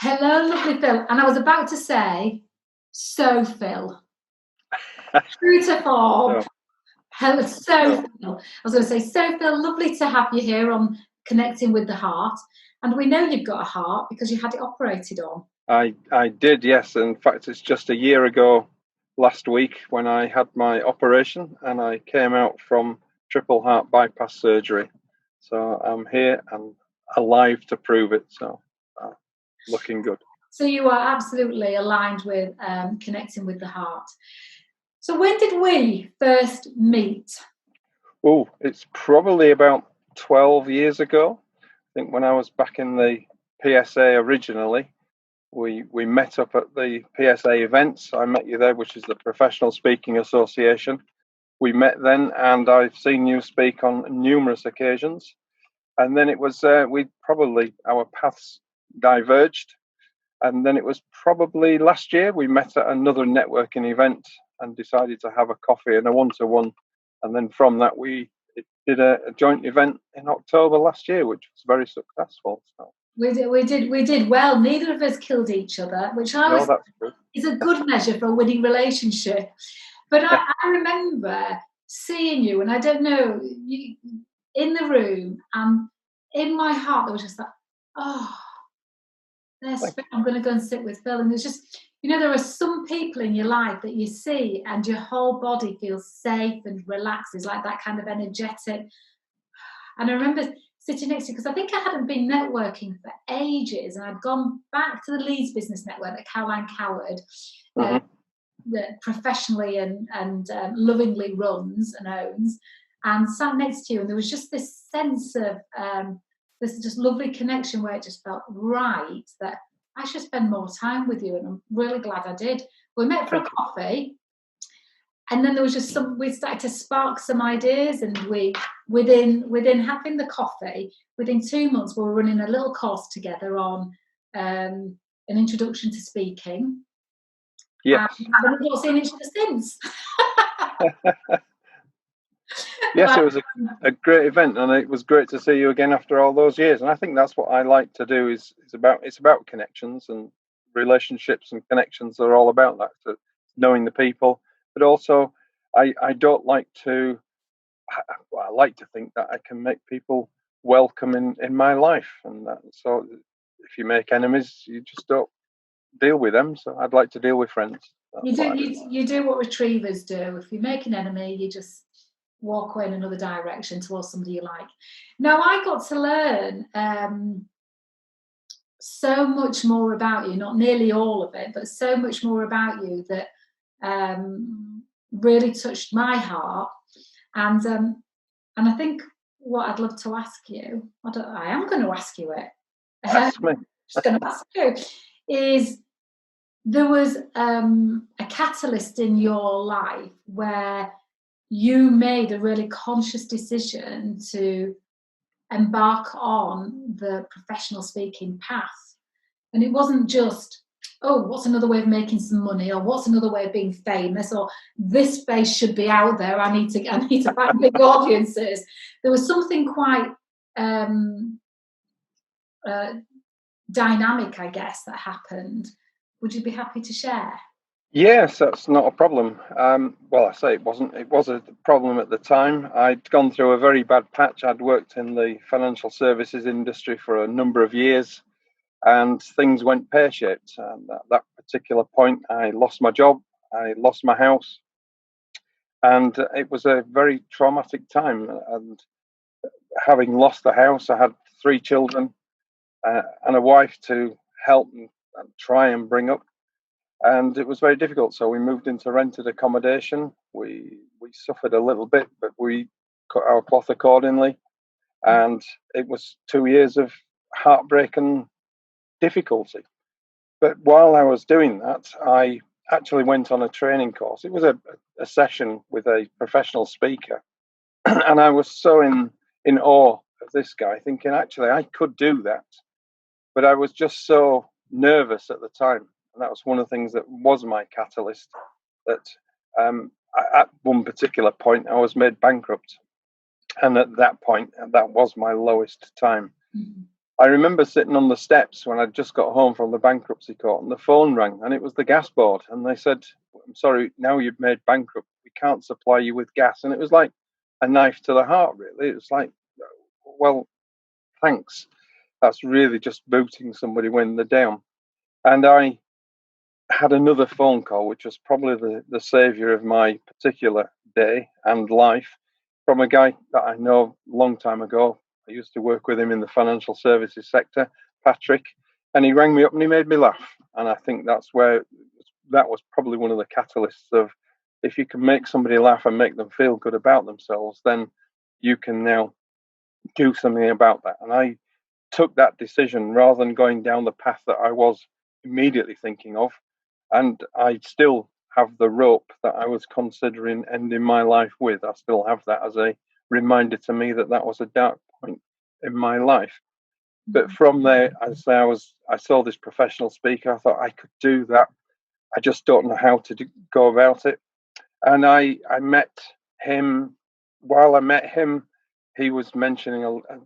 Hello, lovely Phil. And I was about to say, so Phil. True to form. So, Hello, so Phil. I was going to say, so Phil, lovely to have you here on Connecting with the Heart. And we know you've got a heart because you had it operated on. I did, yes. In fact, it's just a year ago last week when I had my operation and I came out from triple heart bypass surgery. So I'm here and alive to prove it. So looking good. So you are absolutely aligned with Connecting with the Heart. So when did we first meet? Oh, it's probably about 12 years ago. I think when I was back in the PSA originally, we met up at the PSA events. I met you there, which is the Professional Speaking Association. We met then, and I've seen you speak on numerous occasions. And then it was our paths diverged, and then it was probably last year we met at another networking event and decided to have a coffee and a one-to-one. And then from that we did a joint event in October last year, which was very successful. So. We did well. Neither of us killed each other, which I No, was that's good. is a good measure for a winning relationship. But I remember seeing you, and I don't know, you in the room, and in my heart there was just like, oh, there's Phil. I'm going to go and sit with Phil. And there's just, there are some people in your life that you see, and your whole body feels safe and relaxes, like that kind of energetic. And I remember sitting next to you because I think I hadn't been networking for ages, and I'd gone back to the Leeds Business Network that Caroline Coward that professionally and lovingly runs and owns, and sat next to you, and there was just this sense of this just lovely connection where it just felt right that I should spend more time with you, and I'm really glad I did. We met for a coffee, and then there was just we started to spark some ideas, and we within having the coffee, within 2 months we were running a little course together on an introduction to speaking. Yes. And we've not seen each other since. Yes, it was a great event, and it was great to see you again after all those years. And I think that's what I like to do. It's about connections, and relationships and connections are all about that. So knowing the people, but also I don't like to. I like to think that I can make people welcome in my life, and so if you make enemies, you just don't deal with them. So I'd like to deal with friends. You do what retrievers do. If you make an enemy, you just walk away in another direction towards somebody you like. Now, I got to learn so much more about you, not nearly all of it, but so much more about you that really touched my heart. And I think what I'd love to ask you, I am going to ask you it. Ask me. Just going to ask you is, there was a catalyst in your life where you made a really conscious decision to embark on the professional speaking path. And it wasn't just, oh, what's another way of making some money, or what's another way of being famous, or this space should be out there. I need to find big audiences. There was something quite dynamic, I guess, that happened. Would you be happy to share? Yes, that's not a problem. Well, I say it wasn't. It was a problem at the time. I'd gone through a very bad patch. I'd worked in the financial services industry for a number of years, and things went pear-shaped. And at that particular point, I lost my job. I lost my house, and it was a very traumatic time. And having lost the house, I had 3 children and a wife to help and try and bring up. And it was very difficult. So we moved into rented accommodation. We suffered a little bit, but we cut our cloth accordingly. And it was 2 years of heartbreak and difficulty. But while I was doing that, I actually went on a training course. It was a session with a professional speaker. And I was so in awe of this guy, thinking, actually, I could do that. But I was just so nervous at the time. And that was one of the things that was my catalyst, that at one particular point, I was made bankrupt. And at that point, that was my lowest time. Mm-hmm. I remember sitting on the steps when I'd just got home from the bankruptcy court, and the phone rang, and it was the gas board, and they said, "I'm sorry, now you've made bankrupt, we can't supply you with gas." And it was like a knife to the heart, really. It was like, well, thanks. That's really just booting somebody when they're down. And I had another phone call, which was probably the savior of my particular day and life, from a guy that I know a long time ago. I used to work with him in the financial services sector, Patrick, and he rang me up and he made me laugh. And I think that was probably one of the catalysts of, if you can make somebody laugh and make them feel good about themselves, then you can now do something about that. And I took that decision rather than going down the path that I was immediately thinking of. And I still have the rope that I was considering ending my life with. I still have that as a reminder to me that that was a dark point in my life. But from there, as I saw this professional speaker, I thought I could do that. I just don't know how to go about it. And I met him. While I met him, he was mentioning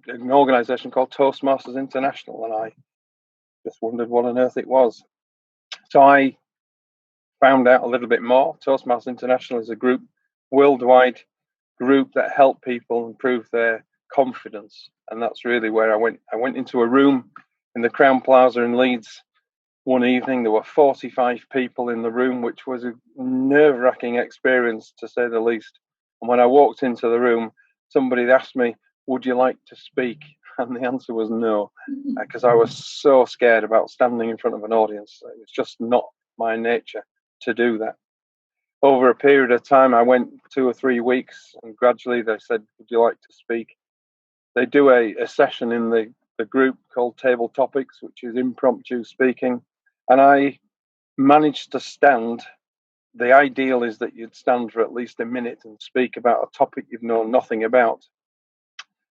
an organization called Toastmasters International, and I just wondered what on earth it was. So I found out a little bit more. Toastmasters International is a worldwide group that help people improve their confidence, and that's really where I went. I went into a room in the Crown Plaza in Leeds one evening. There were 45 people in the room, which was a nerve-wracking experience, to say the least. And when I walked into the room, somebody asked me, "Would you like to speak?" And the answer was no, because I was so scared about standing in front of an audience. It was just not my nature to do that. Over a period of time, I went 2 or 3 weeks, and gradually they said, "Would you like to speak?" They do a session in the group called Table Topics, which is impromptu speaking. And I managed to stand. The ideal is that you'd stand for at least a minute and speak about a topic you've known nothing about.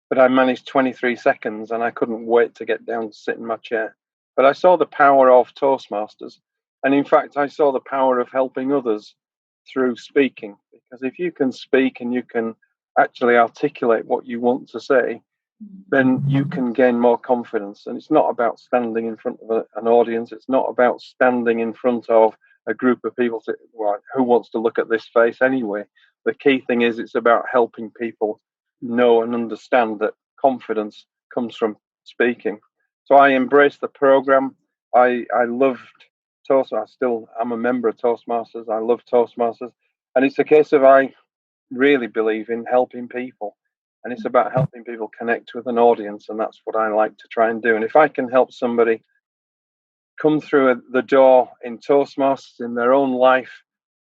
But I managed 23 seconds, and I couldn't wait to get down to sit in my chair. But I saw the power of Toastmasters. And in fact, I saw the power of helping others through speaking. Because if you can speak and you can actually articulate what you want to say, then you can gain more confidence. And it's not about standing in front of an audience. It's not about standing in front of a group of people. Who wants to look at this face anyway? The key thing is it's about helping people know and understand that confidence comes from speaking. So I embraced the program. I loved Toastmasters. I still am a member of Toastmasters. I love Toastmasters. And it's a case of, I really believe in helping people. And it's about helping people connect with an audience. And that's what I like to try and do. And if I can help somebody come through the door in Toastmasters in their own life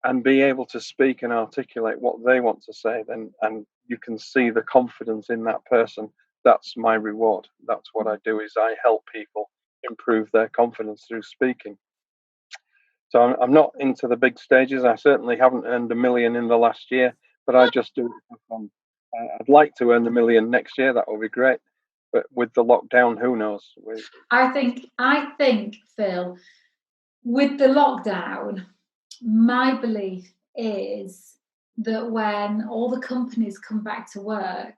and be able to speak and articulate what they want to say, then, and you can see the confidence in that person, that's my reward. That's what I do, is I help people improve their confidence through speaking. So I'm not into the big stages. I certainly haven't earned $1 million in the last year, but I just do it for fun. I'd like to earn $1 million next year. That would be great. But with the lockdown, who knows? I think, Phil, with the lockdown, my belief is that when all the companies come back to work,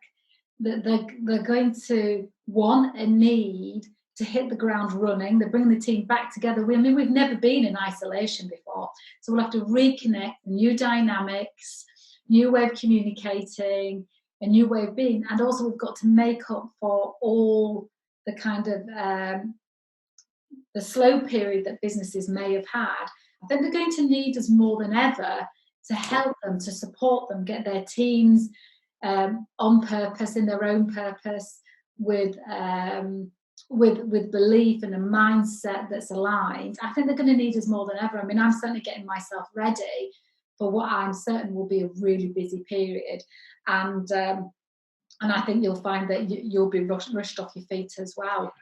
that they're going to want and need to hit the ground running. They bring the team back together. We've never been in isolation before, so we'll have to reconnect, new dynamics, new way of communicating, a new way of being, and also we've got to make up for all the kind of the slow period that businesses may have had. I think they're going to need us more than ever to help them, to support them, get their teams on purpose, in their own purpose, with belief and a mindset that's aligned. I think they're going to need us more than ever. I mean, I'm certainly getting myself ready for what I'm certain will be a really busy period, and I think you'll find that you'll be rushed off your feet as well.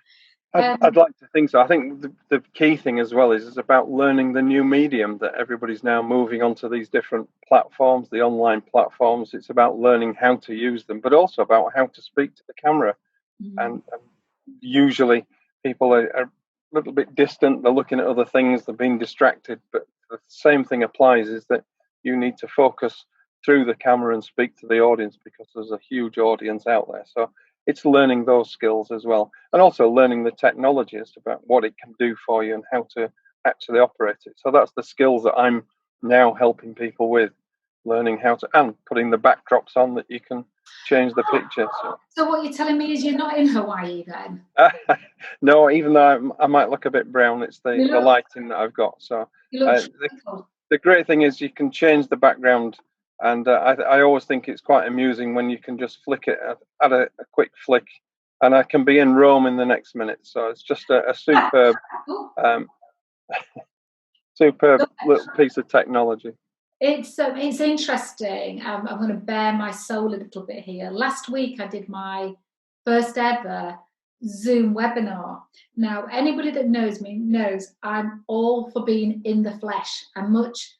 I'd like to think so. I think the key thing as well is about learning the new medium that everybody's now moving onto these different platforms, the online platforms. It's about learning how to use them, but also about how to speak to the camera. And usually people are a little bit distant. They're looking at other things. They're being distracted. But the same thing applies, is that you need to focus through the camera and speak to the audience, because there's a huge audience out there. So it's learning those skills as well, and also learning the technology as about what it can do for you and how to actually operate it. So that's the skills that I'm now helping people with, learning how to, and putting the backdrops on that you can change the picture. So what you're telling me is you're not in Hawaii then? No, even though I might look a bit brown, it's the lighting that I've got. So the great thing is you can change the background, and I always think it's quite amusing when you can just flick it at a quick flick, and I can be in Rome in the next minute. So it's just a superb, superb little piece of technology. It's interesting. I'm going to bare my soul a little bit here. Last week I did my first ever Zoom webinar. Now, anybody that knows me knows I'm all for being in the flesh. And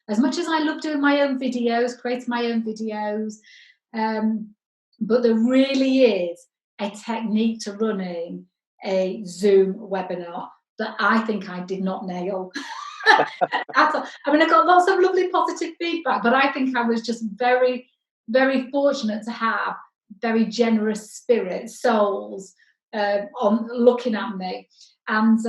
as much as I love doing my own videos, creating my own videos, but there really is a technique to running a Zoom webinar that I think I did not nail. I mean, I got lots of lovely positive feedback, but I think I was just very, very fortunate to have very generous spirits, souls on looking at me. And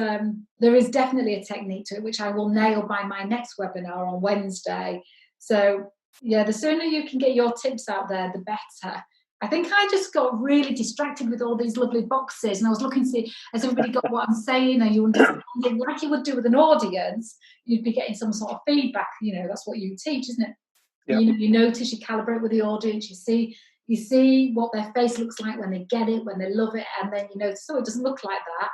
there is definitely a technique to it, which I will nail by my next webinar on Wednesday. So, yeah, the sooner you can get your tips out there, the better. I think I just got really distracted with all these lovely boxes, and I was looking to see, has everybody got what I'm saying? Are you understanding? Like you would do with an audience, you'd be getting some sort of feedback. You know, that's what you teach, isn't it? Yeah. You notice, you calibrate with the audience, you see what their face looks like when they get it, when they love it, and then you notice, oh, it doesn't look like that.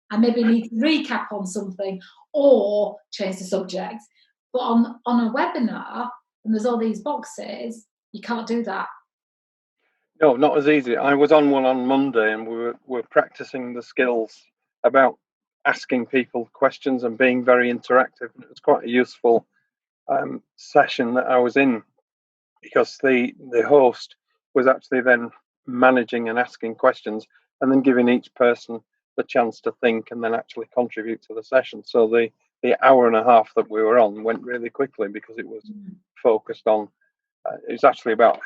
I maybe need to recap on something or change the subject. But on a webinar, and there's all these boxes, you can't do that. No, not as easy. I was on one on Monday, and we were practicing the skills about asking people questions and being very interactive. And it was quite a useful session that I was in, because the host was actually then managing and asking questions, and then giving each person the chance to think and then actually contribute to the session. So the hour and a half that we were on went really quickly, because it was focused on. It was actually about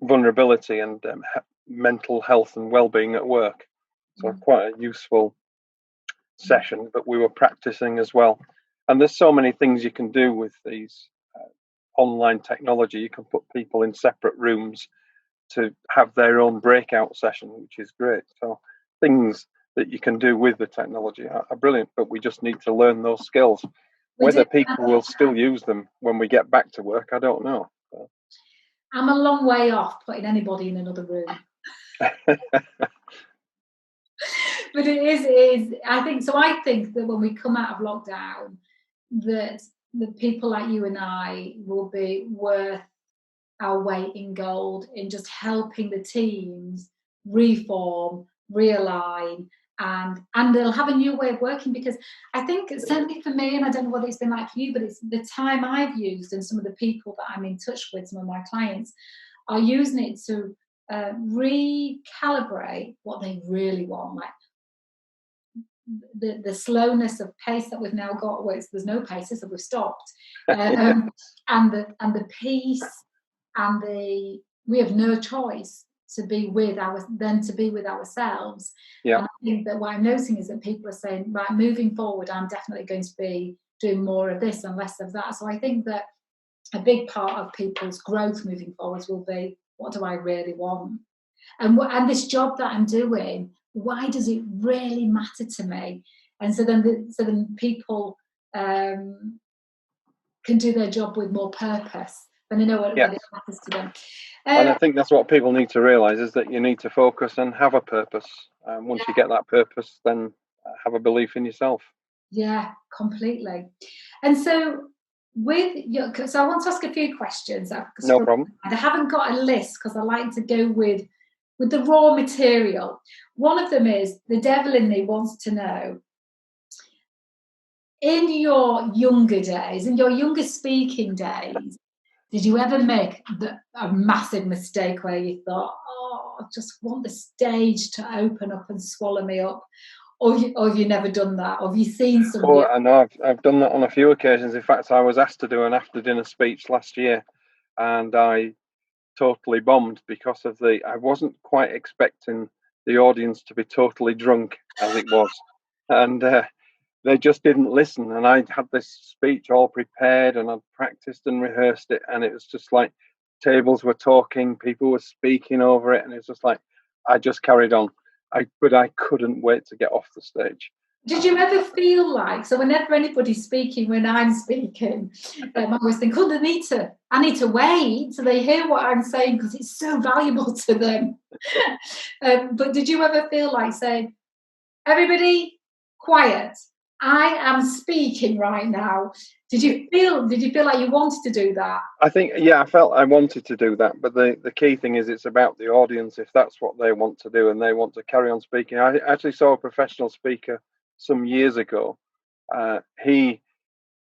vulnerability and mental health and well-being at work. So quite a useful session that we were practicing as well. And there's so many things you can do with these online technology. You can put people in separate rooms to have their own breakout session, which is great. So things that you can do with the technology are brilliant, but we just need to learn those skills. Whether people will still use them when we get back to work, I don't know. I'm a long way off putting anybody in another room. But it is. I think that when we come out of lockdown, that the people like you and I will be worth our weight in gold in just helping the teams reform, realign, and they'll have a new way of working. Because I think certainly for me, and I don't know what it's been like for you, but it's the time I've used, and some of the people that I'm in touch with, some of my clients are using it to recalibrate what they really want, like the slowness of pace that we've now got, where there's no pace, so we've stopped, and the peace, and we have no choice to be with ourselves. Yeah. And I think that what I'm noticing is that people are saying, right, moving forward, I'm definitely going to be doing more of this and less of that. So I think that a big part of people's growth moving forwards will be, what do I really want? And this job that I'm doing, why does it really matter to me? And so then people can do their job with more purpose, and they know what it matters to them. And I think that's what people need to realise, is that you need to focus and have a purpose. Once you get that purpose, then have a belief in yourself. Yeah, completely. And so so I want to ask a few questions. No problem. I haven't got a list because I like to go with the raw material. One of them is, the devil in me wants to know, in your younger days, in your younger speaking days, did you ever make a massive mistake where you thought, oh, I just want the stage to open up and swallow me up? Or have you never done that? Or have you seen somebody? Oh, I know. I've done that on a few occasions. In fact, I was asked to do an after-dinner speech last year, and I totally bombed because of I wasn't quite expecting the audience to be totally drunk, as it was. And they just didn't listen. And I had this speech all prepared, and I'd practiced and rehearsed it. And it was just like tables were talking, people were speaking over it. And it was just like, I just carried on. But I couldn't wait to get off the stage. Did you ever feel like, so whenever anybody's speaking, when I'm speaking, I always think, oh, I need to wait so they hear what I'm saying because it's so valuable to them. But did you ever feel like saying, everybody, quiet, I am speaking right now? Did you feel like you wanted to do that? I think, yeah, I felt I wanted to do that. But the key thing is it's about the audience, if that's what they want to do and they want to carry on speaking. I actually saw a professional speaker some years ago. He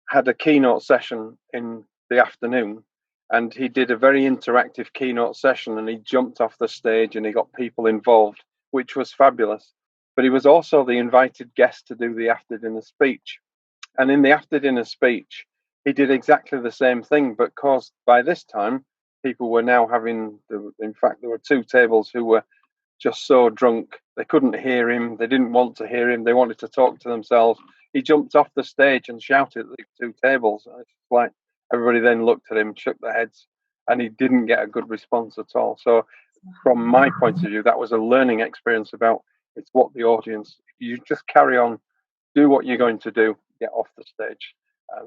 had a keynote session in the afternoon, and he did a very interactive keynote session, and he jumped off the stage and he got people involved, which was fabulous. But he was also the invited guest to do the after dinner speech. And in the after dinner speech, he did exactly the same thing, but because by this time people were now in fact, there were two tables who were just so drunk they couldn't hear him, they didn't want to hear him, they wanted to talk to themselves. He jumped off the stage and shouted at the two tables. And it's like everybody then looked at him, shook their heads, and he didn't get a good response at all. So from my point of view, that was a learning experience about it's what the audience, you just carry on, do what you're going to do, get off the stage.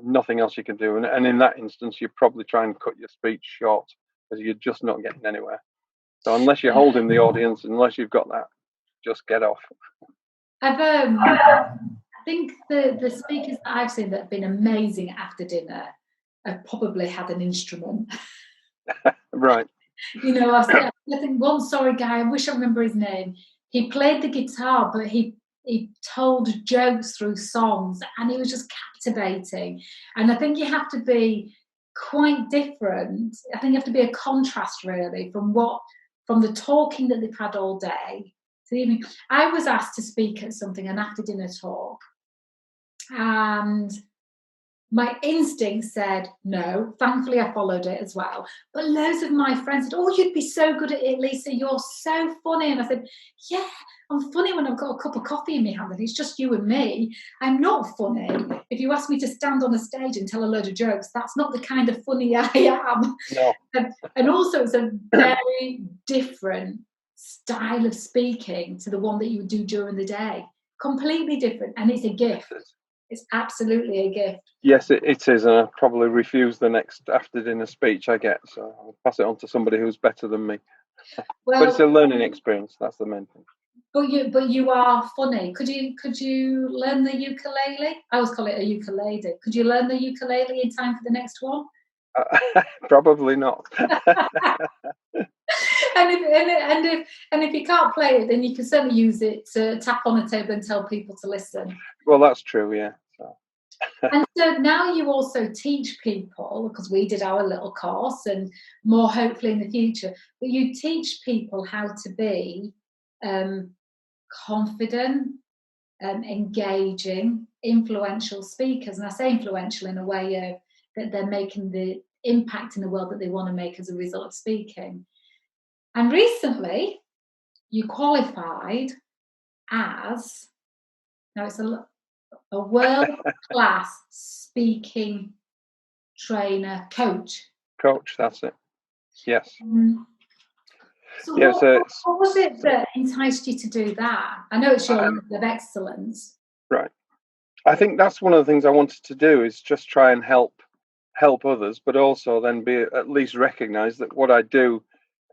Nothing else you can do. And in that instance, you probably try and cut your speech short because you're just not getting anywhere. So unless you're holding the audience, unless you've got that, just get off. I think the speakers that I've seen that have been amazing after dinner have probably had an instrument. Right. You know, I think one sorry guy, I wish I remember his name. He played the guitar, but he told jokes through songs, and it was just captivating. And I think you have to be quite different. I think you have to be a contrast really from the talking that they've had all day to the evening. I was asked to speak at something, an after dinner talk, and my instinct said no. Thankfully, I followed it as well. But loads of my friends said, oh, you'd be so good at it, Lisa. You're so funny. And I said, yeah, I'm funny when I've got a cup of coffee in my hand and it's just you and me. I'm not funny. If you ask me to stand on a stage and tell a load of jokes, that's not the kind of funny I am. No. And also, it's a very different style of speaking to the one that you would do during the day. Completely different. And it's a gift. It's absolutely a gift. Yes, it is. And I probably refuse the next after dinner speech I get. So I'll pass it on to somebody who's better than me. Well, but it's a learning experience. That's the main thing. But you are funny. Could you learn the ukulele? I always call it a ukulele. Could you learn the ukulele in time for the next one? Probably not. And if you can't play it, then you can certainly use it to tap on a table and tell people to listen. Well, that's true, yeah. So. And so now you also teach people, because we did our little course, and more hopefully in the future, but you teach people how to be confident, engaging, influential speakers. And I say influential in a way of that they're making the impact in the world that they want to make as a result of speaking. And recently, you qualified as, now it's a world-class speaking trainer, coach. Coach, that's it. Yes. So yeah, what was it that enticed you to do that? I know it's your level of excellence. Right. I think that's one of the things I wanted to do is just try and help others, but also then be at least recognize that what I do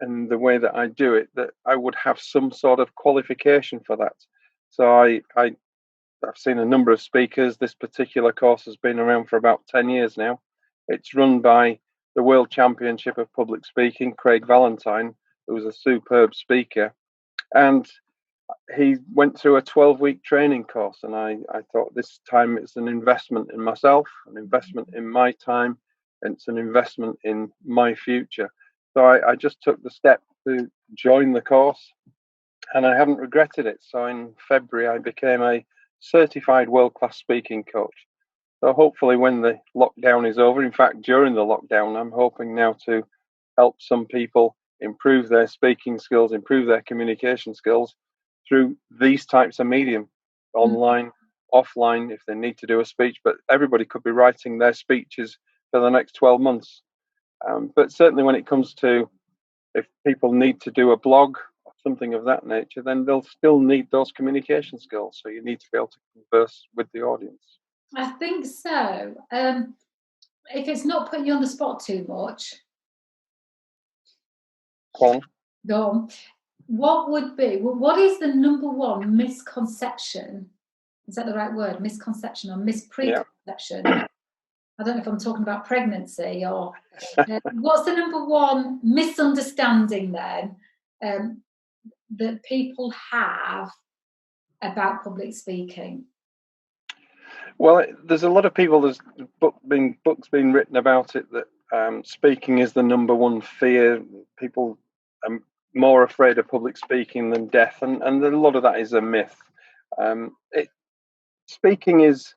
and the way that I do it, that I would have some sort of qualification for that. So I've seen a number of speakers. This particular course has been around for about 10 years now. It's run by the World Championship of Public Speaking, Craig Valentine, who was a superb speaker. And he went through a 12-week training course. And I thought this time it's an investment in myself, an investment in my time, and it's an investment in my future. So I just took the step to join the course, and I haven't regretted it. So in February, I became a certified world-class speaking coach. So hopefully when the lockdown is over, in fact, during the lockdown, I'm hoping now to help some people improve their speaking skills, improve their communication skills, through these types of medium, online, offline, if they need to do a speech. But everybody could be writing their speeches for the next 12 months. But certainly when it comes to, if people need to do a blog or something of that nature, then they'll still need those communication skills. So you need to be able to converse with the audience. I think so. If it's not putting you on the spot too much, Go on. What is the number one misconception? Is that the right word? Misconception or mispreconception? Yeah. I don't know if I'm talking about pregnancy or what's the number one misunderstanding then that people have about public speaking? Well, there's a lot of people, there's books being written about it, that speaking is the number one fear. People are more afraid of public speaking than death, and a lot of that is a myth. Speaking is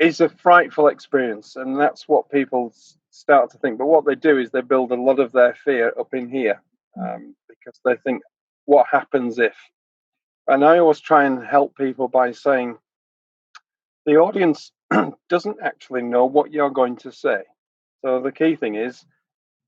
a frightful experience, and that's what people start to think. But what they do is they build a lot of their fear up in here, because they think, what happens if? And I always try and help people by saying, the audience doesn't actually know what you're going to say. So the key thing is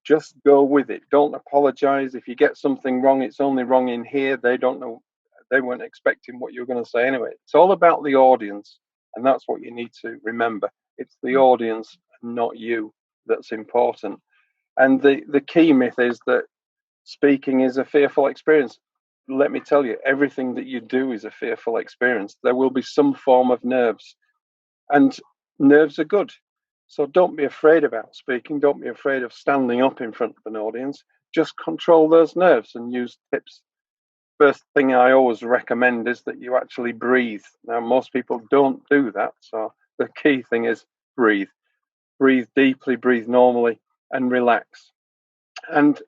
just go with it. Don't apologize. If you get something wrong, it's only wrong in here. They don't know. They weren't expecting what you were going to say anyway. It's all about the audience. And that's what you need to remember. It's the audience, not you, that's important. And the key myth is that speaking is a fearful experience. Let me tell you, everything that you do is a fearful experience. There will be some form of nerves. And nerves are good. So don't be afraid about speaking. Don't be afraid of standing up in front of an audience. Just control those nerves and use tips. First thing I always recommend is that you actually breathe. Now, most people don't do that. So the key thing is breathe. Breathe deeply, breathe normally, and relax. And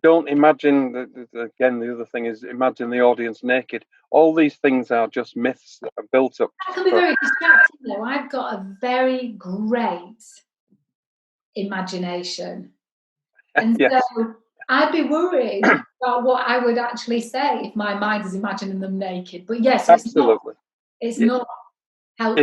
don't imagine, again, the other thing is imagine the audience naked. All these things are just myths that are built up. That can be very distracting, though. I've got a very great imagination. And yes. So I'd be worried about what I would actually say if my mind is imagining them naked. But yes, absolutely. It's not helpful.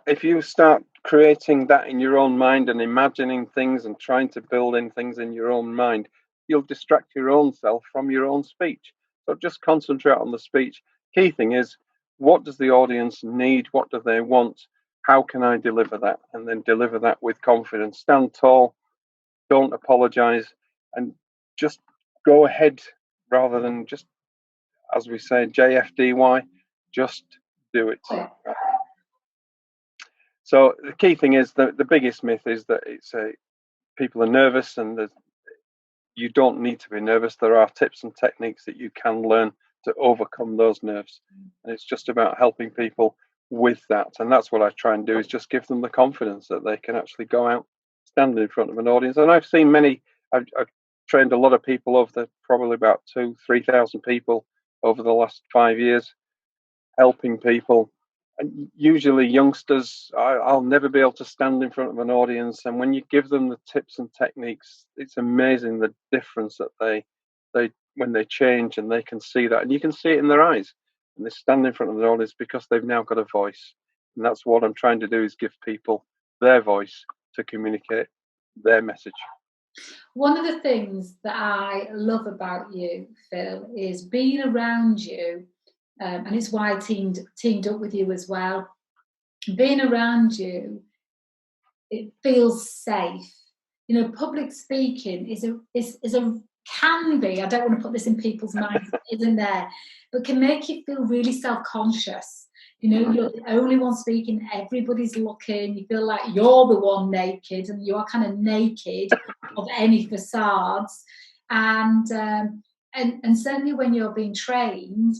If you start creating that in your own mind and imagining things and trying to build in things in your own mind, you'll distract your own self from your own speech. So just concentrate on the speech. Key thing is, what does the audience need? What do they want? How can I deliver that? And then deliver that with confidence. Stand tall, don't apologize, and just go ahead rather than just, as we say, JFDY, just do it. So the key thing is that the biggest myth is that people are nervous, and you don't need to be nervous. There are tips and techniques that you can learn to overcome those nerves, and it's just about helping people with that. And that's what I try and do, is just give them the confidence that they can actually go out, stand in front of an audience. And I've seen I've trained a lot of people over probably about 2,000-3,000 people over the last 5 years, helping people. And usually youngsters, I'll never be able to stand in front of an audience. And when you give them the tips and techniques, it's amazing the difference that they when they change, and they can see that. And you can see it in their eyes. And they stand in front of the audience because they've now got a voice. And that's what I'm trying to do, is give people their voice to communicate their message. One of the things that I love about you, Phil, is being around you. And it's why I teamed up with you as well. Being around you, it feels safe. You know, public speaking can be, I don't want to put this in people's minds, isn't there, but can make you feel really self-conscious. You know, you're the only one speaking, everybody's looking, you feel like you're the one naked, and you are kind of naked of any facades. And certainly when you're being trained,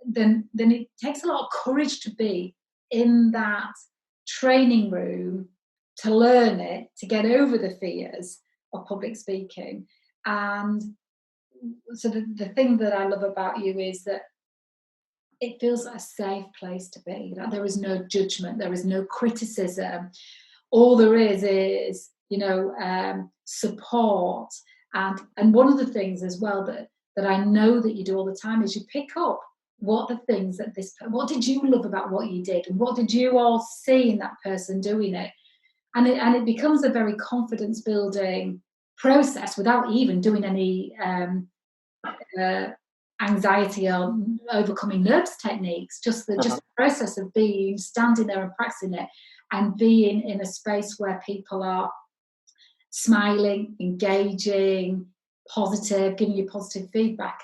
then it takes a lot of courage to be in that training room, to learn it, to get over the fears of public speaking. And so the thing that I love about you is that it feels like a safe place to be. Like there is no judgment, there is no criticism. All there is support. And one of the things as well that I know that you do all the time is you pick up what the things that what did you love about what you did, and what did you all see in that person doing it, and it becomes a very confidence building process without even doing any anxiety or overcoming nerves techniques. Just the process of standing there and practicing it, and being in a space where people are smiling, engaging, positive, giving you positive feedback.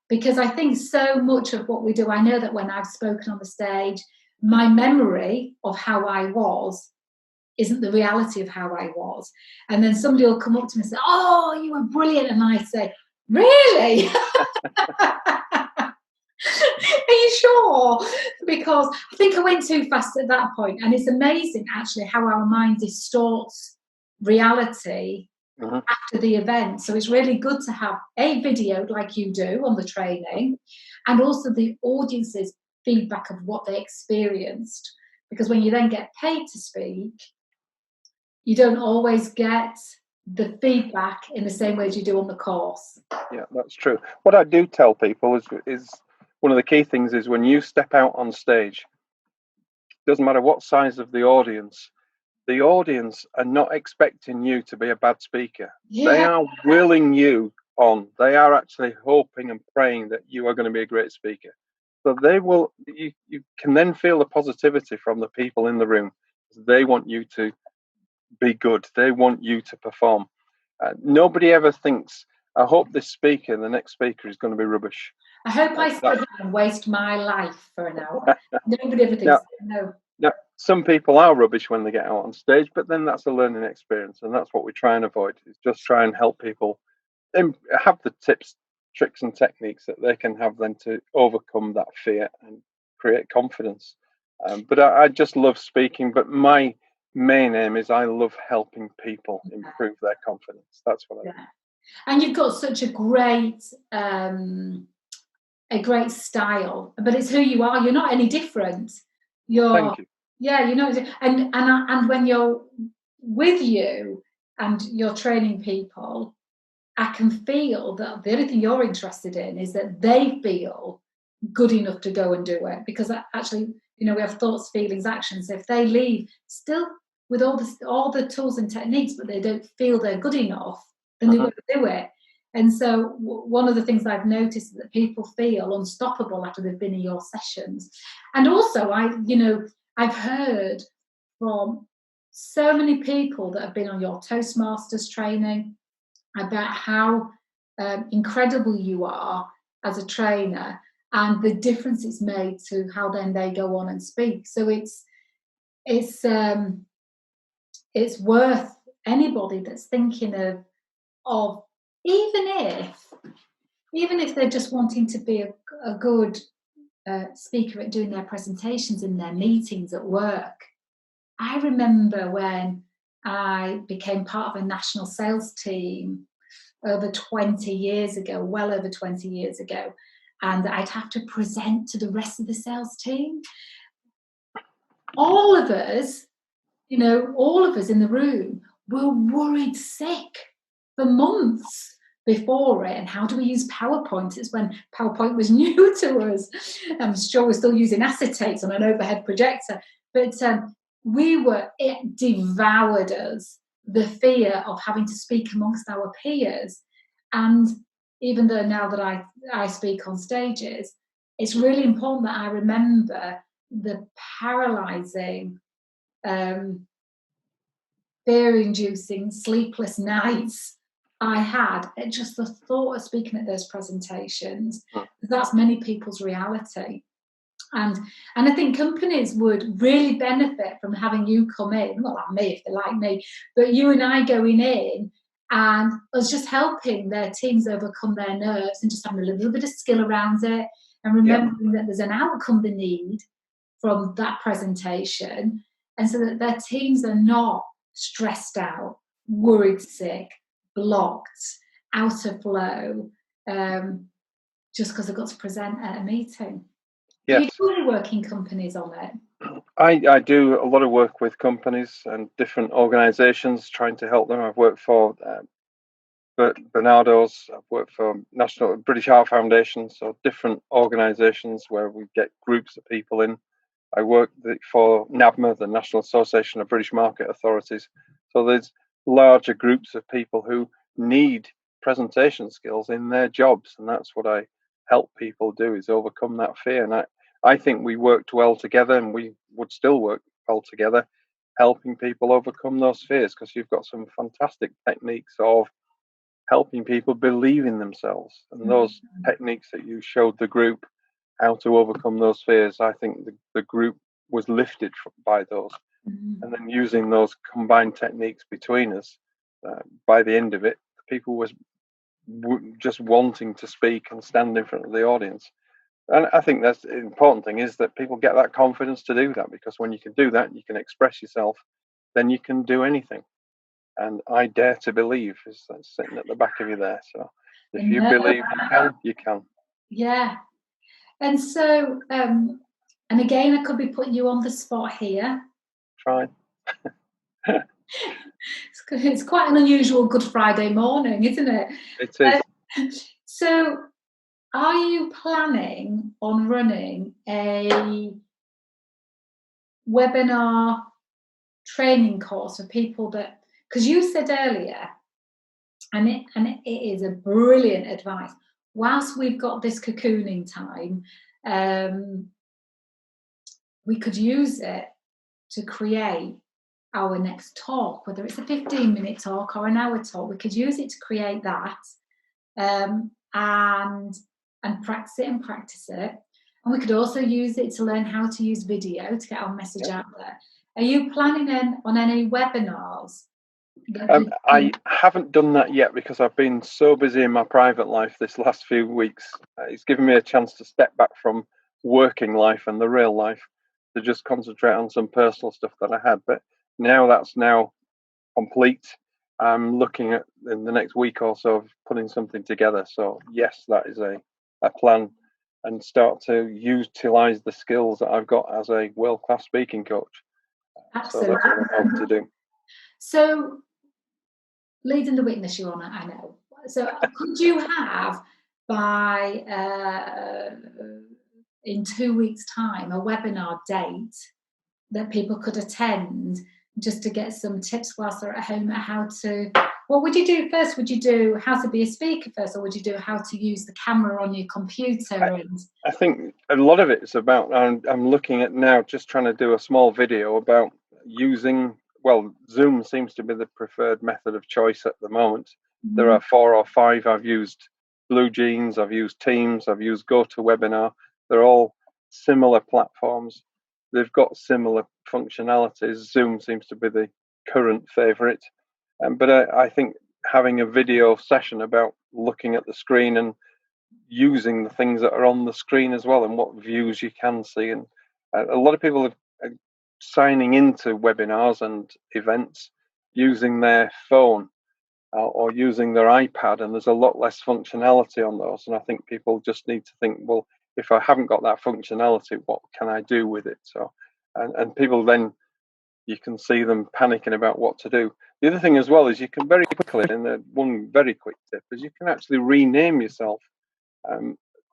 Because I think so much of what we do, I know that when I've spoken on the stage, my memory of how I was isn't the reality of how I was. And then somebody will come up to me and say, "Oh, you were brilliant." And I say, "Really?" Are you sure? Because I think I went too fast at that point. And it's amazing actually how our mind distorts reality after the event. So it's really good to have a video like you do on the training, and also the audience's feedback of what they experienced. Because when you then get paid to speak, you don't always get the feedback in the same way as you do on the course. Yeah, that's true. What I do tell people is one of the key things is when you step out on stage, doesn't matter what size of the audience are not expecting you to be a bad speaker. Yeah. They are willing you on. They are actually hoping and praying that you are going to be a great speaker. So they will. You can then feel the positivity from the people in the room. They want you to be good. They want you to perform. Nobody ever thinks, I hope this speaker, the next speaker, is going to be rubbish. I hope I stood there and waste my life for an hour. Nobody ever thinks no. Now, some people are rubbish when they get out on stage, but then that's a learning experience, and that's what we try and avoid. Is just try and help people have the tips, tricks, and techniques that they can have then to overcome that fear and create confidence. But I just love speaking. But my main aim is I love helping people improve their confidence. That's what I do. And you've got such a great style, but it's who you are. You're not any different. Thank you. Yeah, you know, and when you're with you and you're training people, I can feel that the only thing you're interested in is that they feel good enough to go and do it. Because actually, you know, we have thoughts, feelings, actions. If they leave still with all the tools and techniques, but they don't feel they're good enough, then they won't do it. And so one of the things I've noticed is that people feel unstoppable after they've been in your sessions. And also, I've heard from so many people that have been on your Toastmasters training about how incredible you are as a trainer, and the difference it's made to how then they go on and speak. So it's worth anybody that's thinking of even if they're just wanting to be a good speaker at doing their presentations in their meetings at work. I remember when I became part of a national sales team over 20 years ago, well over 20 years ago, and I'd have to present to the rest of the sales team. All of us in the room were worried sick for months before it. And how do we use PowerPoint? It's when PowerPoint was new to us. I'm sure we're still using acetates on an overhead projector, but it devoured us, the fear of having to speak amongst our peers. And even though now that I speak on stages, it's really important that I remember the paralyzing, fear-inducing, sleepless nights I had at just the thought of speaking at those presentations. That's many people's reality. And I think companies would really benefit from having you come in, well, like me if they like me, but you and I going in and us just helping their teams overcome their nerves and just having a little bit of skill around it, and remembering that there's an outcome they need from that presentation, and so that their teams are not stressed out, worried sick, blocked, out of flow, just because they've got to present at a meeting. Yes. Do you do any work in companies on it? I do a lot of work with companies and different organisations trying to help them. I've worked for Bernardo's. I've worked for National British Heart Foundation, so different organisations where we get groups of people in. I worked for NABMA, the National Association of British Market Authorities. So there's larger groups of people who need presentation skills in their jobs, and that's what I help people do, is overcome that fear. And I think we worked well together, and we would still work well together, helping people overcome those fears, because you've got some fantastic techniques of helping people believe in themselves. And those techniques that you showed the group how to overcome those fears, I think the group was lifted by those. And then using those combined techniques between us, by the end of it, people was just wanting to speak and stand in front of the audience. And I think that's the important thing, is that people get that confidence to do that, because when you can do that, you can express yourself, then you can do anything. And I dare to believe is sitting at the back of you there. So if you believe you can, you can. Yeah. And so, and again, I could be putting you on the spot here. Try. It's quite an unusual Good Friday morning, isn't it? It is. So, are you planning on running a webinar training course for people that, because you said earlier, and it is a brilliant advice, whilst we've got this cocooning time, we could use it to create our next talk, whether it's a 15-minute talk or an hour talk. We could use it to create that, and practice it. And we could also use it to learn how to use video to get our message out there. Are you planning on any webinars? I haven't done that yet, because I've been so busy in my private life this last few weeks. It's given me a chance to step back from working life and the real life to just concentrate on some personal stuff that I had. But now that's now complete. I'm looking at, in the next week or so, of putting something together. So yes, that is a plan, and start to utilize the skills that I've got as a world-class speaking coach. Absolutely. So that's what I hope to do. So, leading the witness, Your Honour, I know. So could you have, by in 2 weeks' time, a webinar date that people could attend, just to get some tips whilst they're at home at how to, what would you do first? Would you do how to be a speaker first, or would you do how to use the camera on your computer? I think a lot of it is about, I'm looking at now, just trying to do a small video about using, well, Zoom seems to be the preferred method of choice at the moment. There are 4 or 5 I've used. Blue Jeans, I've used Teams, I've used GoToWebinar. They're all similar platforms. They've got similar functionalities. Zoom seems to be the current favorite. But I think having a video session about looking at the screen and using the things that are on the screen as well, and what views you can see. And a lot of people are signing into webinars and events using their phone or using their iPad, and there's a lot less functionality on those. And I think people just need to think, well, if I haven't got that functionality, what can I do with it? So, and people then, you can see them panicking about what to do. The other thing as well is you can very quickly, and one very quick tip is, you can actually rename yourself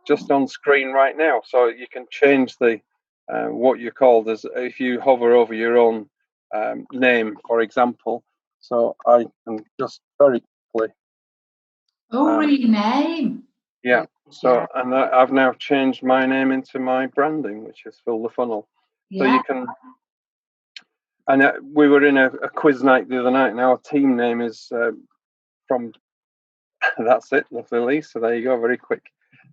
just on screen right now. So you can change the what you're called, as if you hover over your own name, for example. So I can just very quickly. Rename. Yeah. So, and I've now changed my name into my branding, which is Phil the Funnel. Yeah. So you can. And we were in a quiz night the other night, and our team name is from. That's it, lovely. So there you go, very quick.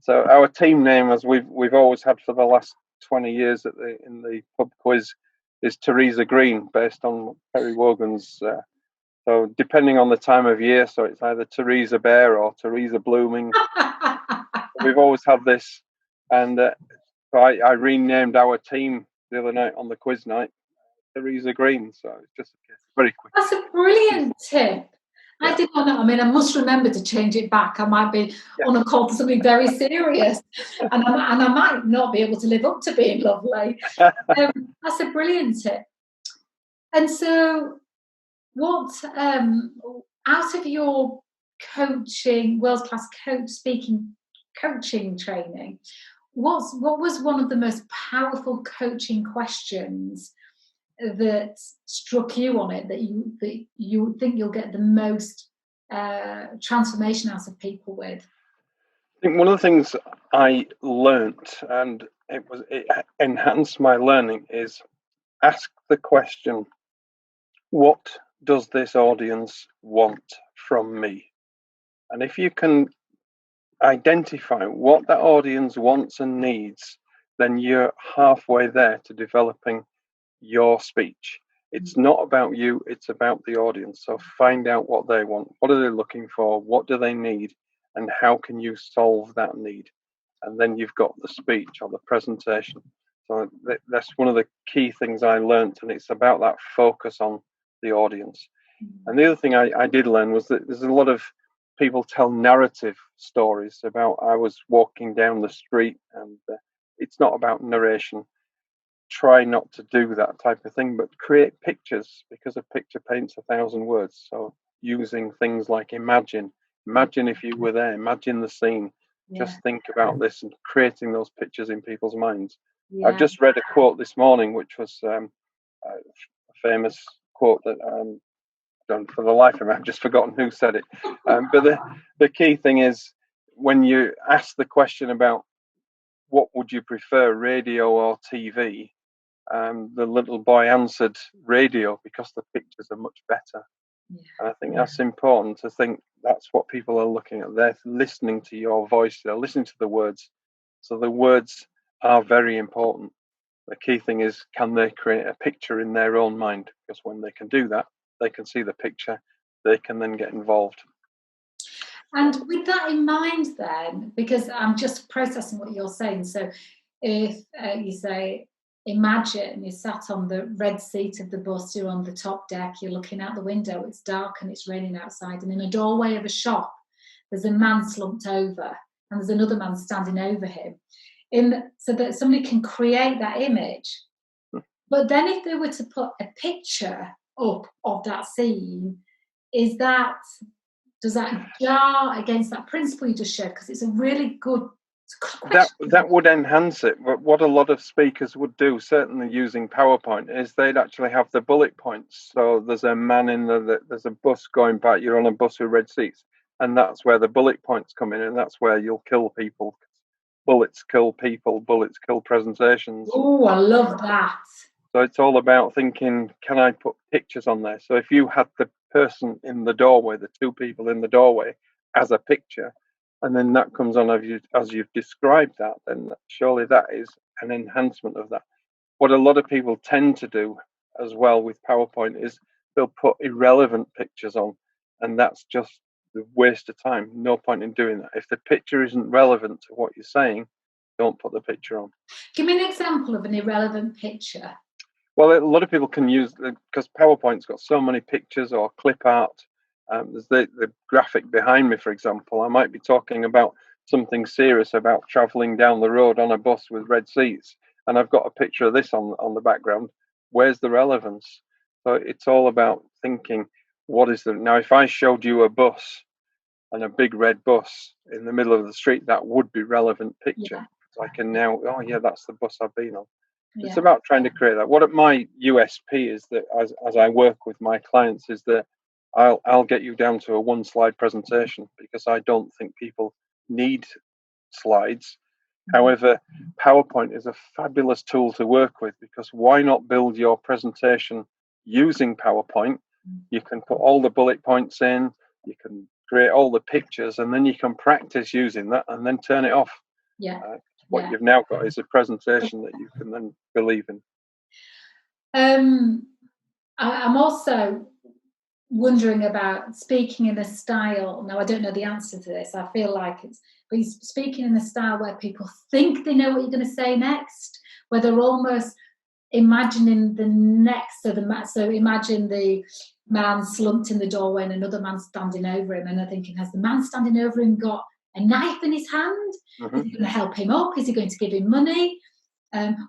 So our team name, as we've always had for the last 20 years in the pub quiz, is Teresa Green, based on Perry Wogan's. So depending on the time of year, so it's either Teresa Bear or Teresa Blooming. We've always had this, and so I renamed our team the other night on the quiz night, Teresa Green. So it's just very quick. That's a brilliant tip. Yeah. I did not know. I mean, I must remember to change it back. I might be on a call for something very serious, and I might not be able to live up to being lovely. That's a brilliant tip. And so, what out of your coaching, world-class speaking coaching training. What was one of the most powerful coaching questions that struck you on it, that you think you'll get the most transformation out of people with? I think one of the things I learnt, and it enhanced my learning, is ask the question, what does this audience want from me? And if you can identify what that audience wants and needs, then you're halfway there to developing your speech. It's not about you, it's about the audience. So find out what they want. What are they looking for? What do they need? And how can you solve that need? And then you've got the speech or the presentation. So that's one of the key things I learned, and it's about that focus on the audience. And the other thing I did learn was that there's a lot of people tell narrative stories about, I was walking down the street, and it's not about narration. Try not to do that type of thing, but create pictures, because a picture paints 1,000 words. So using things like imagine if you were there, imagine the scene. Just think about this, and creating those pictures in people's minds. I've just read a quote this morning, which was a famous quote that for the life of me, I've just forgotten who said it. But the key thing is, when you ask the question about what would you prefer, radio or TV, the little boy answered radio, because the pictures are much better. And I think that's important to think. That's what people are looking at. They're listening to your voice. They're listening to the words. So the words are very important. The key thing is, can they create a picture in their own mind? Because when they can do that, they can see the picture. They can then get involved. And with that in mind then, because I'm just processing what you're saying. So if you say, imagine you're sat on the red seat of the bus, you're on the top deck, you're looking out the window, it's dark and it's raining outside, and in a doorway of a shop, there's a man slumped over and there's another man standing over him, so that somebody can create that image. But then if they were to put a picture up of that scene, does that jar against that principle you just shared? Because it's a really good question. That would enhance it. But what a lot of speakers would do, certainly using PowerPoint, is they'd actually have the bullet points. So there's a man there's a bus going by, you're on a bus with red seats, and that's where the bullet points come in, and that's where you'll kill people. Bullets kill people, bullets kill presentations. Oh, I love that. So it's all about thinking, can I put pictures on there? So if you had the person in the doorway, the two people in the doorway, as a picture, and then that comes on as you've described that, then surely that is an enhancement of that. What a lot of people tend to do as well with PowerPoint is they'll put irrelevant pictures on, and that's just the waste of time. No point in doing that. If the picture isn't relevant to what you're saying, don't put the picture on. Give me an example of an irrelevant picture. Well, a lot of people can use, because PowerPoint's got so many pictures or clip art. There's the graphic behind me, for example. I might be talking about something serious, about traveling down the road on a bus with red seats, and I've got a picture of this on the background. Where's the relevance? So it's all about thinking, what is now, if I showed you a bus and a big red bus in the middle of the street, that would be relevant picture. So I can now, oh yeah, that's the bus I've been on. It's about trying to create that. What my USP is, that as I work with my clients, is that I'll get you down to a one-slide presentation, because I don't think people need slides. However, PowerPoint is a fabulous tool to work with, because why not build your presentation using PowerPoint? You can put all the bullet points in, you can create all the pictures, and then you can practice using that and then turn it off. What you've now got is a presentation that you can then believe in. I'm also wondering about speaking in a style. Now, I don't know the answer to this. I feel like but he's speaking in a style where people think they know what you're going to say next, where they're almost imagining the next. So imagine the man slumped in the doorway and another man standing over him, and they're thinking, has the man standing over him got a knife in his hand? Is he going to help him up? Is he going to give him money?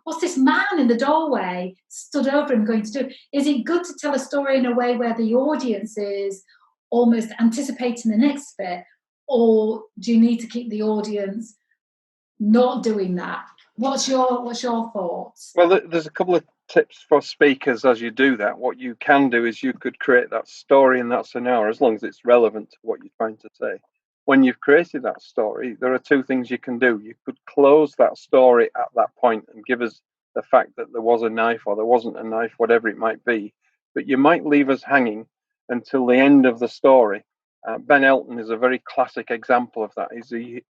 What's this man in the doorway stood over him going to do? Is it good to tell a story in a way where the audience is almost anticipating the next bit, or do you need to keep the audience not doing that? What's your thoughts? Well, there's a couple of tips for speakers as you do that. What you can do is you could create that story in that scenario, as long as it's relevant to what you're trying to say. When you've created that story, there are two things you can do. You could close that story at that point and give us the fact that there was a knife or there wasn't a knife, whatever it might be. But you might leave us hanging until the end of the story. Ben Elton is a very classic example of that.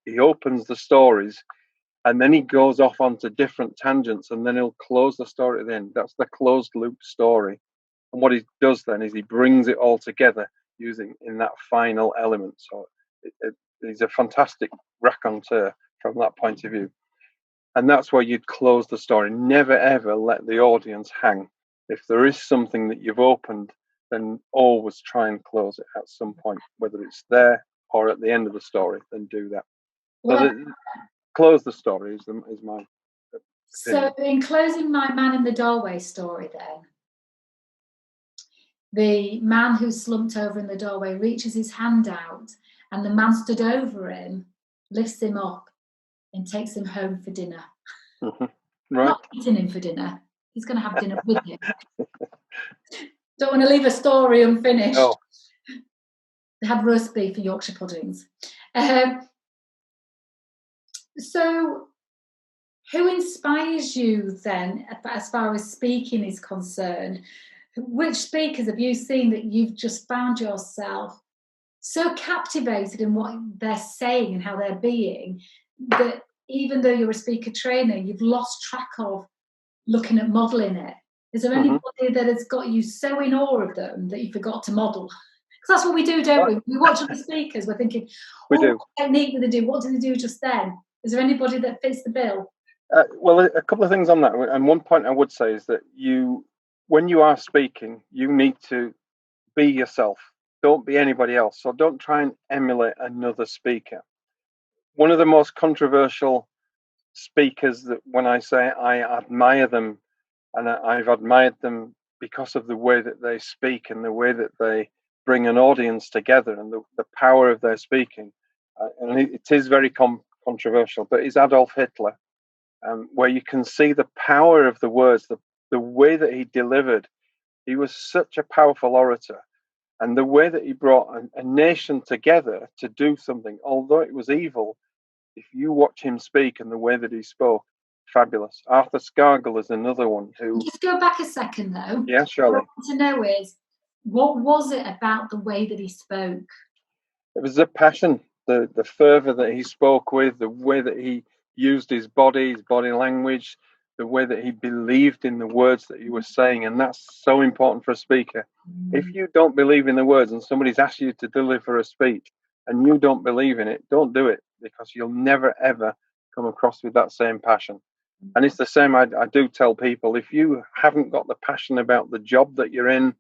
He opens the stories and then he goes off onto different tangents, and then he'll close the story at the end. That's the closed loop story. And what he does then is he brings it all together using in that final element. So he's a fantastic raconteur from that point of view. And that's where you'd close the story. Never ever let the audience hang. If there is something that you've opened, then always try and close it at some point, whether it's there or at the end of the story, then do that. Well, So close the story is my opinion. So in closing my man in the doorway story, then the man who's slumped over in the doorway reaches his hand out, and the man stood over him lifts him up and takes him home for dinner. Mm-hmm. Right. Not eating him for dinner. He's going to have dinner with him. Don't want to leave a story unfinished. Oh. They have roast beef and Yorkshire puddings. So who inspires you then, as far as speaking is concerned? Which speakers have you seen that you've just found yourself so captivated in what they're saying and how they're being, that even though you're a speaker trainer, you've lost track of looking at modelling it? Is there anybody that has got you so in awe of them that you forgot to model? Because that's what we do, don't we? We watch other speakers, we're thinking, what technique do they do? What do they do just then? Is there anybody that fits the bill? Well, a couple of things on that. And one point I would say is that when you are speaking, you need to be yourself. Don't be anybody else. So don't try and emulate another speaker. One of the most controversial speakers that when I say I admire them, and I've admired them because of the way that they speak and the way that they bring an audience together and the power of their speaking. And it is very controversial, but it's Adolf Hitler, where you can see the power of the words, the way that he delivered. He was such a powerful orator. And the way that he brought a nation together to do something, although it was evil, if you watch him speak and the way that he spoke, fabulous. Arthur Scargill is another one who... Just go back a second, though. Yeah, surely. What I want to know is, what was it about the way that he spoke? It was the passion, the fervour that he spoke with, the way that he used his body language, the way that he believed in the words that he was saying. And that's so important for a speaker. If you don't believe in the words and somebody's asked you to deliver a speech and you don't believe in it, don't do it, because you'll never, ever come across with that same passion. And it's the same, I do tell people, if you haven't got the passion about the job that you're in,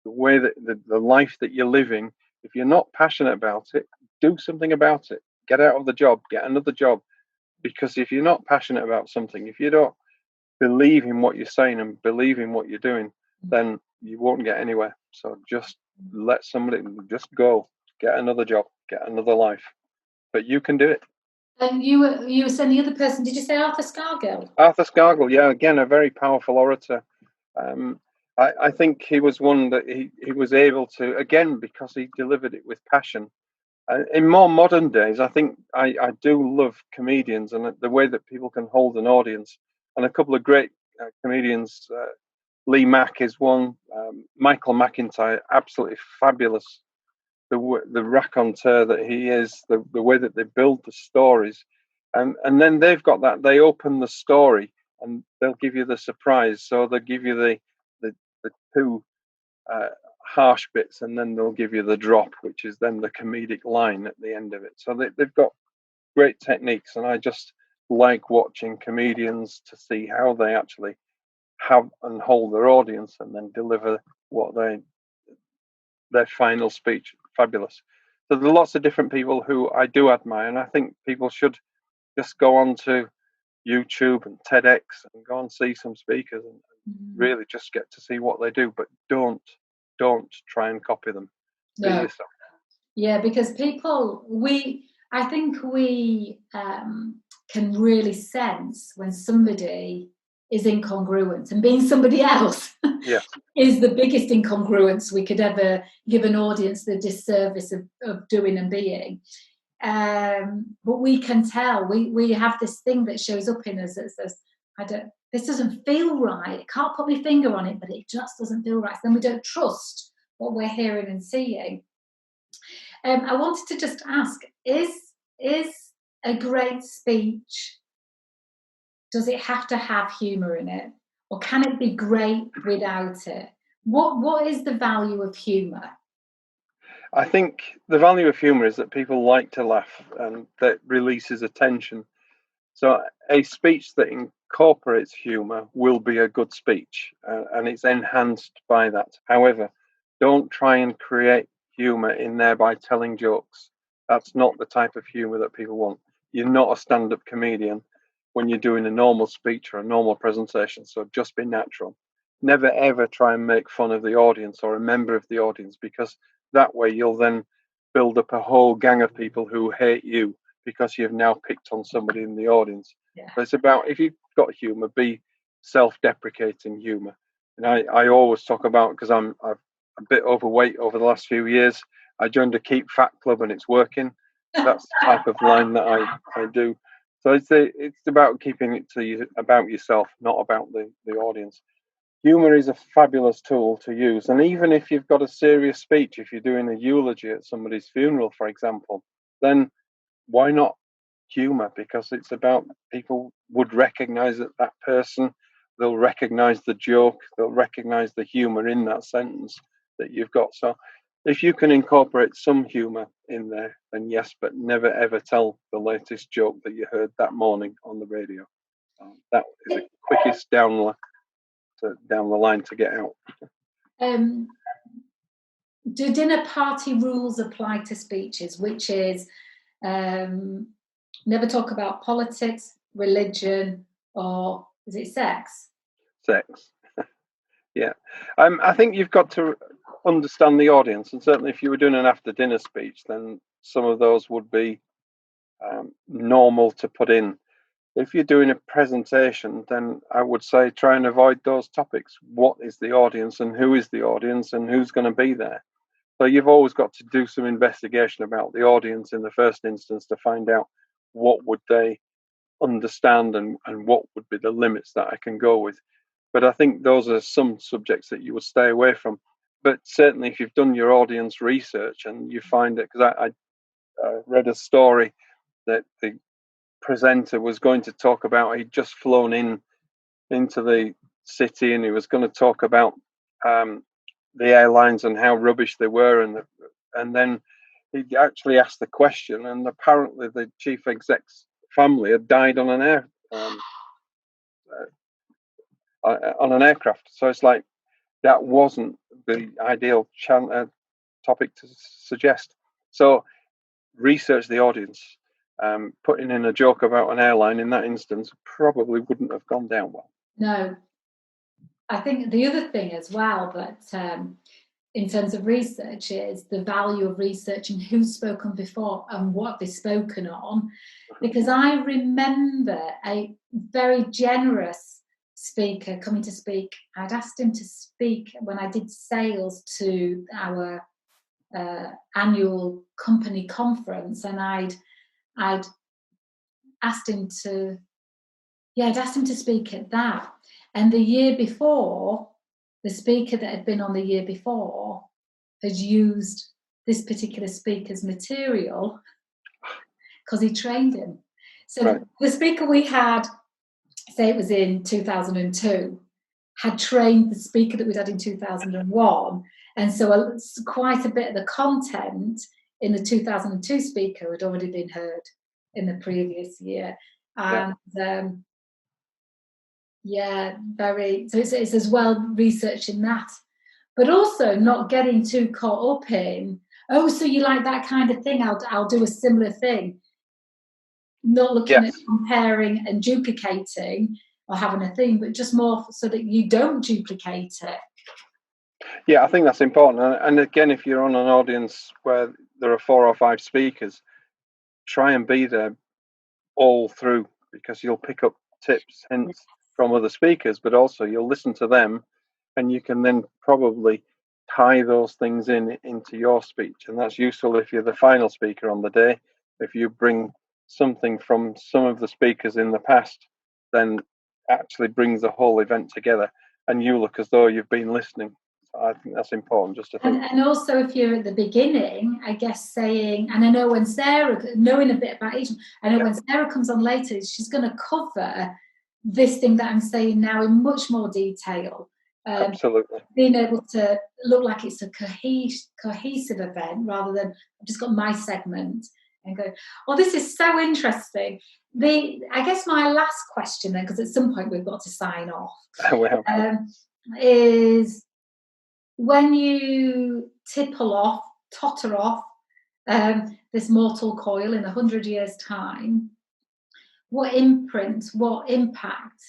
the way that the life that you're living, if you're not passionate about it, do something about it. Get out of the job, get another job. Because if you're not passionate about something, if you don't believe in what you're saying and believe in what you're doing, then you won't get anywhere. So just let somebody just go, get another job, get another life. But you can do it. And you were saying the other person, did you say Arthur Scargill? Arthur Scargill, yeah, again, a very powerful orator. I think he was one that he was able to, again, because he delivered it with passion. In more modern days, I think I do love comedians and the way that people can hold an audience. And a couple of great comedians, Lee Mack is one, Michael McIntyre, absolutely fabulous. The raconteur that he is, the way that they build the stories. And then they've got that, they open the story and they'll give you the surprise. So they'll give you the two harsh bits, and then they'll give you the drop, which is then the comedic line at the end of it. So they've got great techniques, and I just like watching comedians to see how they actually have and hold their audience and then deliver their final speech. Fabulous. So there are lots of different people who I do admire, and I think people should just go on to YouTube and TEDx and go and see some speakers and really just get to see what they do, but don't try and copy them. No. Be yourself. Yeah, because I think we can really sense when somebody is incongruent, and being somebody else Yes. is the biggest incongruence we could ever give an audience the disservice of doing and being. But we can tell, we have this thing that shows up in us that says, this doesn't feel right. I can't put my finger on it, but it just doesn't feel right. So then we don't trust what we're hearing and seeing. I wanted to just ask, is a great speech, does it have to have humour in it? Or can it be great without it? What is the value of humour? I think the value of humour is that people like to laugh, and that releases attention. So a speech that incorporates humour will be a good speech, and it's enhanced by that. However, don't try and create humour in there by telling jokes. That's not the type of humour that people want. You're not a stand-up comedian when you're doing a normal speech or a normal presentation, so just be natural. Never ever try and make fun of the audience or a member of the audience, because that way you'll then build up a whole gang of people who hate you because you've now picked on somebody in the audience. Yeah. But it's about, if you've got humour, be self-deprecating humour. And I always talk about, because I'm a bit overweight over the last few years, I joined a Keep Fat Club and it's working. That's the type of line that I do. So it's about keeping it about yourself, not about the audience. Humour is a fabulous tool to use. And even if you've got a serious speech, if you're doing a eulogy at somebody's funeral, for example, then why not humour? Because it's about, people would recognise that person, they'll recognise the joke, they'll recognise the humour in that sentence that you've got. So if you can incorporate some humour in there, then yes, but never ever tell the latest joke that you heard that morning on the radio. That is the quickest down the line to get out. Do dinner party rules apply to speeches, which is never talk about politics, religion, or is it sex? Sex. Yeah. I think you've got to understand the audience, and certainly if you were doing an after dinner speech, then some of those would be normal to put in. If you're doing a presentation, then I would say try and avoid those topics. What is the audience, and who is the audience, and who's going to be there? So you've always got to do some investigation about the audience in the first instance to find out what would they understand, and what would be the limits that I can go with. But I think those are some subjects that you would stay away from. But certainly if you've done your audience research and you find it, because I read a story that the presenter was going to talk about, he'd just flown into the city and he was going to talk about the airlines and how rubbish they were, and then he actually asked the question, and apparently the chief exec's family had died on an aircraft. So it's like, that wasn't the ideal topic to suggest. So research the audience. Putting in a joke about an airline in that instance probably wouldn't have gone down well. No. I think the other thing as well that in terms of research is the value of researching who's spoken before and what they've spoken on. Because I remember a very generous speaker coming to speak. I'd asked him to speak when I did sales to our annual company conference, and I'd asked him to speak at that. And the year before, the speaker that had been on the year before had used this particular speaker's material because he trained him. So right. The speaker we had, say it was in 2002, had trained the speaker that we'd had in 2001. And so quite a bit of the content in the 2002 speaker had already been heard in the previous year. And very. So it's as well researching that, but also not getting too caught up in, oh, so you like that kind of thing? I'll do a similar thing. Not looking at comparing and duplicating or having a thing, but just more so that you don't duplicate it. Yeah, I think that's important. And again, if you're on an audience where there are 4 or 5 speakers, try and be there all through, because you'll pick up tips, hints from other speakers, but also you'll listen to them, and you can then probably tie those things into your speech. And that's useful if you're the final speaker on the day. If you bring something from some of the speakers in the past, then actually brings the whole event together, and you look as though you've been listening. So I think that's important, just to think. And also, if you're at the beginning, I guess saying, and I know when Sarah, knowing a bit about each, I know when Sarah comes on later, she's going to cover this thing that I'm saying now in much more detail. Absolutely. Being able to look like it's a cohesive event rather than I've just got my segment and go, oh, this is so interesting. I guess my last question then, because at some point we've got to sign off, is when you totter off this mortal coil in 100 years' time, what impact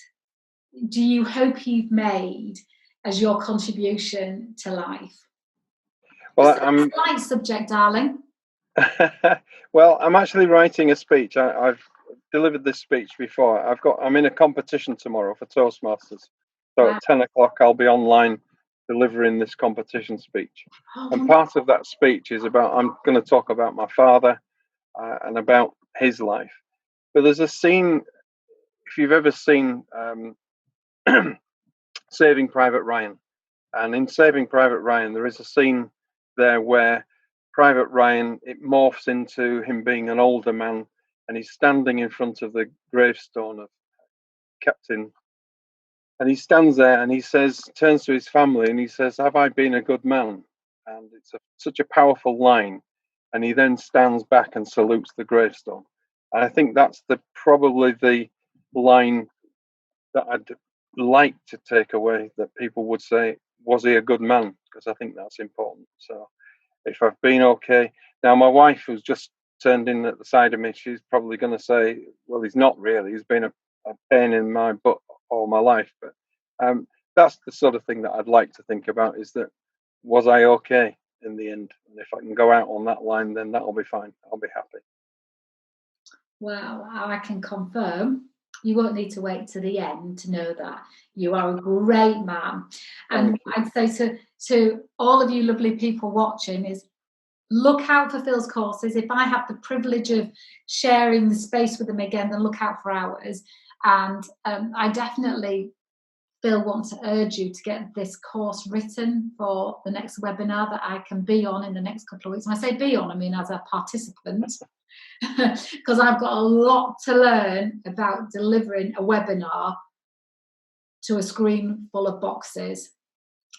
do you hope you've made as your contribution to life? Well, I'm a light subject, darling. Well, I'm actually writing a speech. I've delivered this speech before. I'm in a competition tomorrow for Toastmasters. So at 10 o'clock, I'll be online delivering this competition speech. And part of that speech is I'm going to talk about my father and about his life. But there's a scene, if you've ever seen Saving Private Ryan, and in Saving Private Ryan, there is a scene there where Private Ryan, it morphs into him being an older man, and he's standing in front of the gravestone of Captain. And he stands there and he turns to his family and he says, "Have I been a good man?" And it's such a powerful line. And he then stands back and salutes the gravestone. And I think that's probably the line that I'd like to take away, that people would say, was he a good man? Because I think that's important. So if I've been okay. Now, my wife, who's just turned in at the side of me, she's probably going to say, well, he's not really. He's been a pain in my butt all my life. But that's the sort of thing that I'd like to think about, is that, was I okay in the end? And if I can go out on that line, then that'll be fine. I'll be happy. Well, I can confirm. You won't need to wait to the end to know that. You are a great man. And I'd say to all of you lovely people watching is, look out for Phil's courses. If I have the privilege of sharing the space with them again, then look out for ours. And I definitely, Phil, want to urge you to get this course written for the next webinar that I can be on in the next couple of weeks. When I say be on, I mean as a participant, because I've got a lot to learn about delivering a webinar to a screen full of boxes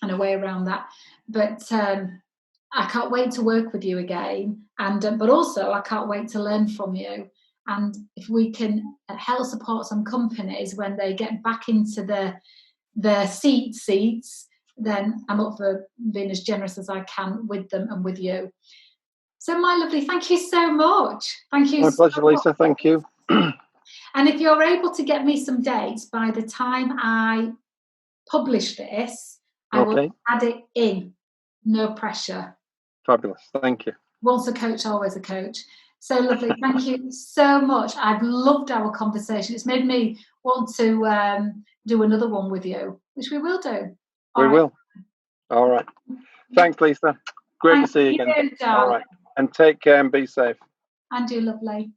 and a way around that. But I can't wait to work with you again, and but also I can't wait to learn from you. And if we can help support some companies when they get back into their seats, then I'm up for being as generous as I can with them and with you. So, my lovely, thank you so much. Thank you. My pleasure, Lisa. Thank you. And if you're able to get me some dates by the time I publish this, I will add it in. No pressure. Fabulous. Thank you. Once a coach, always a coach. So lovely. Thank you so much. I've loved our conversation. It's made me want to do another one with you, which we will do. We will. All right. Thanks, Lisa. Great to see you again. Darling. All right. And take care and be safe. And you, lovely.